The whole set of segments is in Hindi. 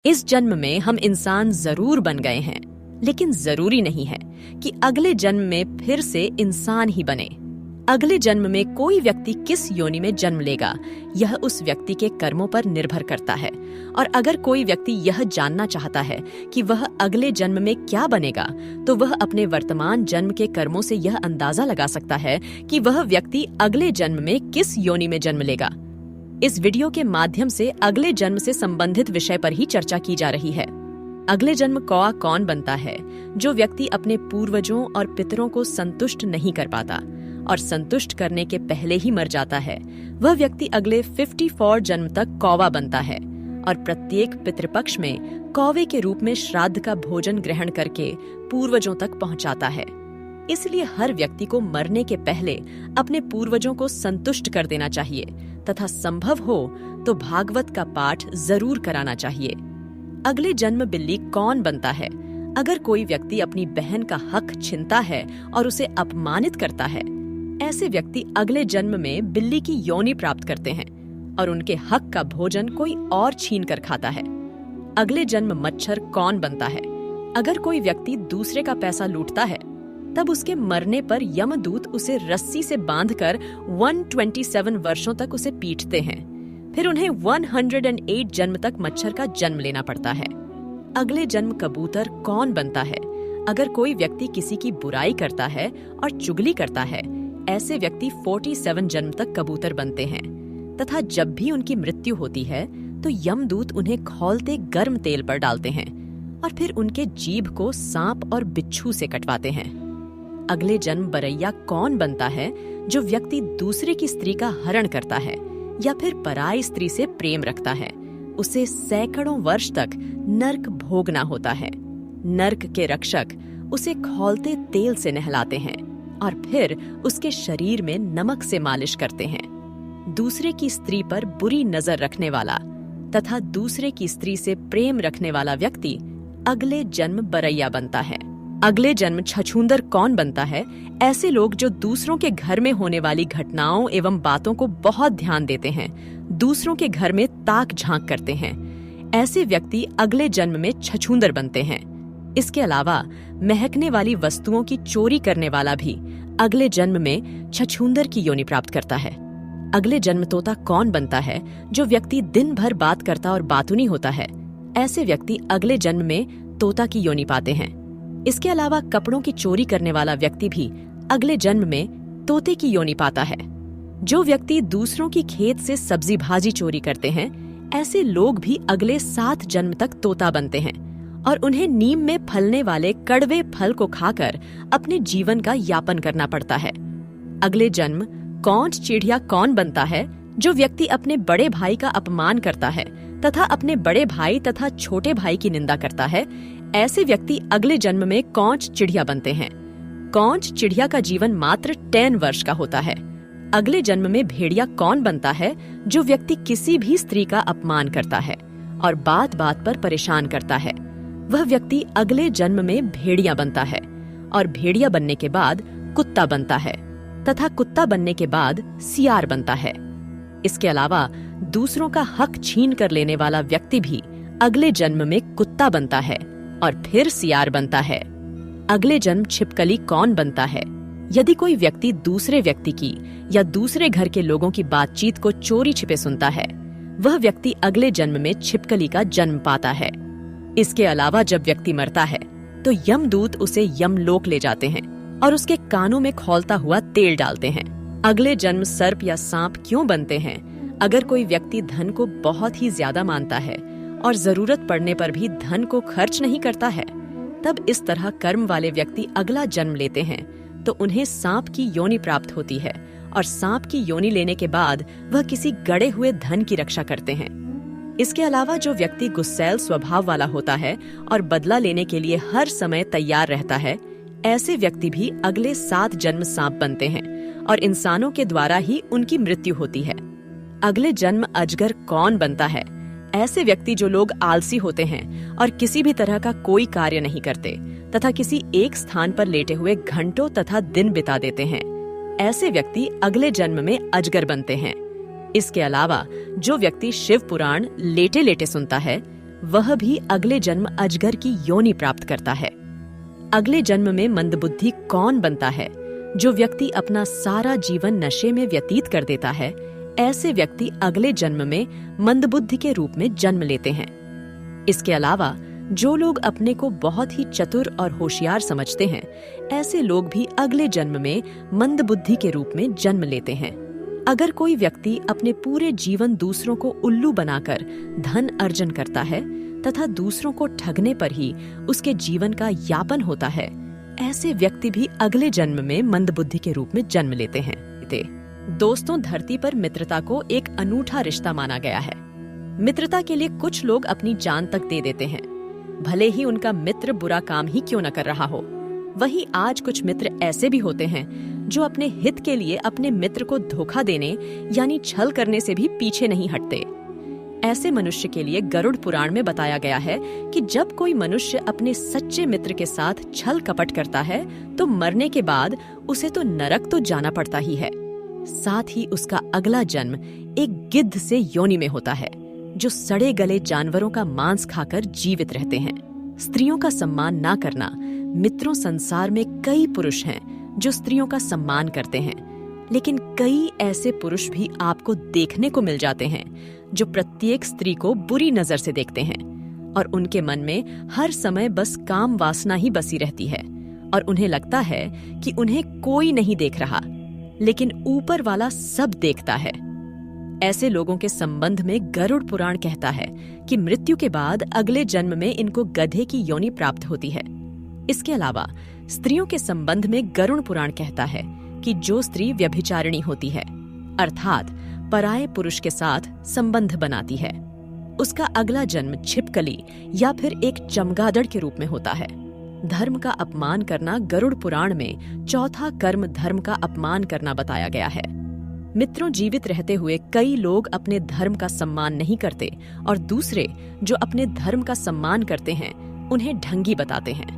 इस जन्म में हम इंसान जरूर बन गए हैं, लेकिन जरूरी नहीं है कि अगले जन्म में फिर से इंसान ही बने। अगले जन्म में कोई व्यक्ति किस योनि में जन्म लेगा, यह उस व्यक्ति के कर्मों पर निर्भर करता है। और अगर कोई व्यक्ति यह जानना चाहता है कि वह अगले जन्म में क्या बनेगा, तो वह अपने वर्तमान जन्म के कर्मों से यह अंदाजा लगा सकता है कि वह व्यक्ति अगले जन्म में किस योनि में जन्म लेगा। इस वीडियो के माध्यम से अगले जन्म से संबंधित विषय पर ही चर्चा की जा रही है। अगले जन्म कौआ कौन बनता है? जो व्यक्ति अपने पूर्वजों और पितरों को संतुष्ट नहीं कर पाता और संतुष्ट करने के पहले ही मर जाता है, वह व्यक्ति अगले 54 जन्म तक कौवा बनता है और प्रत्येक पितृपक्ष में कौवे के रूप में श्राद्ध का भोजन ग्रहण करके पूर्वजों तक पहुंचाता है। इसलिए हर व्यक्ति को मरने के पहले अपने पूर्वजों को संतुष्ट कर देना चाहिए तथा संभव हो तो भागवत का पाठ जरूर कराना चाहिए। अगले जन्म बिल्ली कौन बनता है? अगर कोई व्यक्ति अपनी बहन का हक छीनता है और उसे अपमानित करता है, ऐसे व्यक्ति अगले जन्म में बिल्ली की योनि प्राप्त करते हैं और उनके हक का भोजन कोई और छीन कर खाता है। अगले जन्म मच्छर कौन बनता है? अगर कोई व्यक्ति दूसरे का पैसा लूटता है, तब उसके मरने पर यमदूत उसे रस्सी से बांधकर 127 वर्षों तक उसे पीटते हैं। फिर उन्हें 108 जन्म तक मच्छर का जन्म लेना पड़ता है। अगले जन्म कबूतर कौन बनता है? अगर कोई व्यक्ति किसी की बुराई करता है और चुगली करता है, ऐसे व्यक्ति 47 जन्म तक कबूतर बनते हैं तथा जब भी उनकी मृत्यु होती है तो यमदूत उन्हें खौलते गर्म तेल पर डालते हैं और फिर उनके जीभ को सांप और बिच्छू से कटवाते हैं। अगले जन्म बरैया कौन बनता है? जो व्यक्ति दूसरे की स्त्री का हरण करता है या फिर पराई स्त्री से प्रेम रखता है, उसे सैकड़ों वर्ष तक नर्क भोगना होता है। नर्क के रक्षक उसे खौलते तेल से नहलाते हैं और फिर उसके शरीर में नमक से मालिश करते हैं। दूसरे की स्त्री पर बुरी नजर रखने वाला तथा दूसरे की स्त्री से प्रेम रखने वाला व्यक्ति अगले जन्म बरैया बनता है। अगले जन्म छछूंदर कौन बनता है? ऐसे लोग जो दूसरों के घर में होने वाली घटनाओं एवं बातों को बहुत ध्यान देते हैं, दूसरों के घर में ताक झांक करते हैं, ऐसे व्यक्ति अगले जन्म में छछूंदर बनते हैं। इसके अलावा महकने वाली वस्तुओं की चोरी करने वाला भी अगले जन्म में छछूंदर की योनि प्राप्त करता है। अगले जन्म तोता कौन बनता है? जो व्यक्ति दिन भर बात करता और बातूनी होता है, ऐसे व्यक्ति अगले जन्म में तोता की योनि पाते हैं। इसके अलावा कपड़ों की चोरी करने वाला व्यक्ति भी अगले जन्म में तोते की योनि पाता है। जो व्यक्ति दूसरों की खेत से सब्जी भाजी चोरी करते हैं, ऐसे लोग भी अगले 7 जन्म तक तोता बनते हैं और उन्हें नीम में फलने वाले कड़वे फल को खाकर अपने जीवन का यापन करना पड़ता है। अगले जन्म कौंच चिड़िया कौन बनता है? जो व्यक्ति अपने बड़े भाई का अपमान करता है तथा अपने बड़े भाई तथा छोटे भाई की निंदा करता है, ऐसे व्यक्ति अगले जन्म में कौंच चिड़िया बनते हैं। कौंच चिड़िया का जीवन मात्र 10 वर्ष का होता है। अगले जन्म में भेड़िया कौन बनता है? जो व्यक्ति किसी भी स्त्री का अपमान करता है और बात बात पर परेशान करता है, वह व्यक्ति अगले जन्म में भेड़िया बनता है और भेड़िया बनने के बाद कुत्ता बनता है तथा कुत्ता बनने के बाद सियार बनता है। इसके अलावा दूसरों का हक छीन कर लेने वाला व्यक्ति भी अगले जन्म में कुत्ता बनता है और फिर सियार बनता है। अगले जन्म छिपकली कौन बनता है? यदि कोई व्यक्ति दूसरे व्यक्ति की या दूसरे घर के लोगों की बातचीत को चोरी छिपे सुनता है, वह व्यक्ति अगले जन्म में छिपकली का जन्म पाता है। इसके अलावा जब व्यक्ति मरता है तो यमदूत उसे यमलोक ले जाते हैं और उसके कानों में खौलता हुआ तेल डालते हैं। अगले जन्म सर्प या सांप क्यों बनते हैं? अगर कोई व्यक्ति धन को बहुत ही ज्यादा मानता है और जरूरत पड़ने पर भी धन को खर्च नहीं करता है, तब इस तरह कर्म वाले व्यक्ति अगला जन्म लेते हैं तो उन्हें सांप की योनि प्राप्त होती है और सांप की योनि लेने के बाद वह किसी गड़े हुए धन की रक्षा करते हैं। इसके अलावा जो व्यक्ति गुस्सैल स्वभाव वाला होता है और बदला लेने के लिए हर समय तैयार रहता है, ऐसे व्यक्ति भी अगले 7 जन्म सांप बनते हैं और इंसानों के द्वारा ही उनकी मृत्यु होती है। अगले जन्म अजगर कौन बनता है? ऐसे व्यक्ति जो लोग आलसी होते हैं और किसी भी तरह का कोई कार्य नहीं करते तथा किसी एक स्थान पर लेटे हुए घंटों तथा दिन बिता देते हैं, ऐसे व्यक्ति अगले जन्म में अजगर बनते हैं। इसके अलावा जो व्यक्ति शिव पुराण लेटे लेटे सुनता है, वह भी अगले जन्म अजगर की योनि प्राप्त करता है। अगले जन्म में मंदबुद्धि कौन बनता है? जो व्यक्ति अपना सारा जीवन नशे में व्यतीत कर देता है, ऐसे व्यक्ति अगले जन्म में मंदबुद्धि के रूप में जन्म लेते हैं। इसके अलावा जो लोग अपने को बहुत ही चतुर और होशियार समझते हैं, ऐसे लोग भी अगले जन्म में मंदबुद्धि के रूप में जन्म लेते हैं। अगर कोई व्यक्ति अपने पूरे जीवन दूसरों को उल्लू बनाकर धन अर्जन करता है तथा दूसरों को ठगने पर ही उसके जीवन का यापन होता है, ऐसे व्यक्ति भी अगले जन्म में मंदबुद्धि के रूप में जन्म लेते हैं। दोस्तों, धरती पर मित्रता को एक अनूठा रिश्ता माना गया है। मित्रता के लिए कुछ लोग अपनी जान तक दे देते हैं, भले ही उनका मित्र बुरा काम ही क्यों न कर रहा हो। वहीं आज कुछ मित्र ऐसे भी होते हैं जो अपने हित के लिए अपने मित्र को धोखा देने यानी छल करने से भी पीछे नहीं हटते। ऐसे मनुष्य के लिए गरुड़ पुराण में बताया गया है कि जब कोई मनुष्य अपने सच्चे मित्र के साथ छल कपट करता है तो मरने के बाद उसे तो नरक तो जाना पड़ता ही है, साथ ही उसका अगला जन्म एक गिद्ध से योनि में होता है, जो सड़े गले जानवरों का मांस खाकर जीवित रहते हैं। स्त्रियों का सम्मान ना करना। मित्रों, संसार में कई पुरुष हैं जो स्त्रियों का सम्मान करते हैं, लेकिन कई ऐसे पुरुष भी आपको देखने को मिल जाते हैं जो प्रत्येक स्त्री को बुरी नजर से देखते हैं और उनके मन में हर समय बस काम वासना ही बसी रहती है और उन्हें लगता है कि उन्हें कोई नहीं देख रहा, लेकिन ऊपर वाला सब देखता है। ऐसे लोगों के संबंध में गरुड़ पुराण कहता है कि मृत्यु के बाद अगले जन्म में इनको गधे की योनि प्राप्त होती है। इसके अलावा स्त्रियों के संबंध में गरुड़ पुराण कहता है कि जो स्त्री व्यभिचारिणी होती है, अर्थात पराये पुरुष के साथ संबंध बनाती है, उसका अगला जन्म छिपकली या फिर एक चमगादड़ के रूप में होता है। धर्म का अपमान करना गरुड़ पुराण में चौथा कर्म धर्म का अपमान करना बताया गया है। मित्रों, जीवित रहते हुए कई लोग अपने धर्म का सम्मान नहीं करते और दूसरे जो अपने धर्म का सम्मान करते हैं उन्हें ढंगी बताते हैं।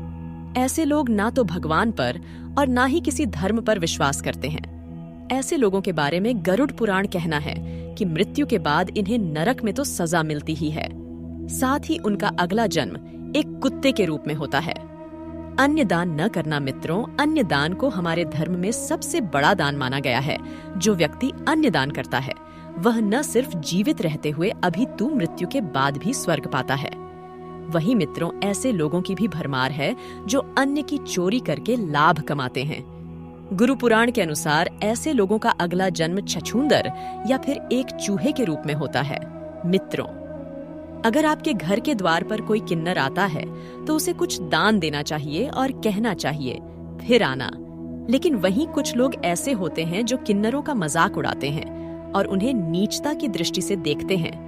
ऐसे लोग ना तो भगवान पर और ना ही किसी धर्म पर विश्वास करते हैं। ऐसे लोगों के बारे में गरुड़ पुराण कहना है कि मृत्यु के बाद इन्हें नरक में तो सजा मिलती ही है, साथ ही उनका अगला जन्म एक कुत्ते के रूप में होता है। अन्य दान न करना। मित्रों, अन्य दान को हमारे धर्म में सबसे बड़ा दान माना गया है। जो व्यक्ति अन्य दान करता है वह न सिर्फ जीवित रहते हुए अभितु मृत्यु के बाद भी स्वर्ग पाता है। वहीं मित्रों, ऐसे लोगों की भी भरमार है जो अन्य की चोरी करके लाभ कमाते हैं। गुरु पुराण के अनुसार ऐसे लोगों का अगला जन्म छछूंदर या फिर एक चूहे के रूप में होता है। मित्रों, अगर आपके घर के द्वार पर कोई किन्नर आता है तो उसे कुछ दान देना चाहिए और कहना चाहिए फिर आना। लेकिन वहीं कुछ लोग ऐसे होते हैं जो किन्नरों का मजाक उड़ाते हैं और उन्हें नीचता की दृष्टि से देखते हैं।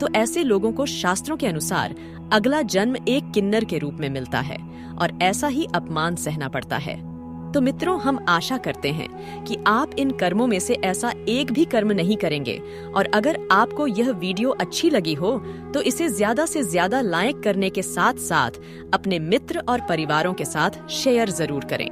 तो ऐसे लोगों को शास्त्रों के अनुसार अगला जन्म एक किन्नर के रूप में मिलता है और ऐसा ही अपमान सहना पड़ता है। तो मित्रों, हम आशा करते हैं कि आप इन कर्मों में से ऐसा एक भी कर्म नहीं करेंगे और अगर आपको यह वीडियो अच्छी लगी हो तो इसे ज्यादा से ज्यादा लाइक करने के साथ साथ अपने मित्र और परिवारों के साथ शेयर जरूर करें।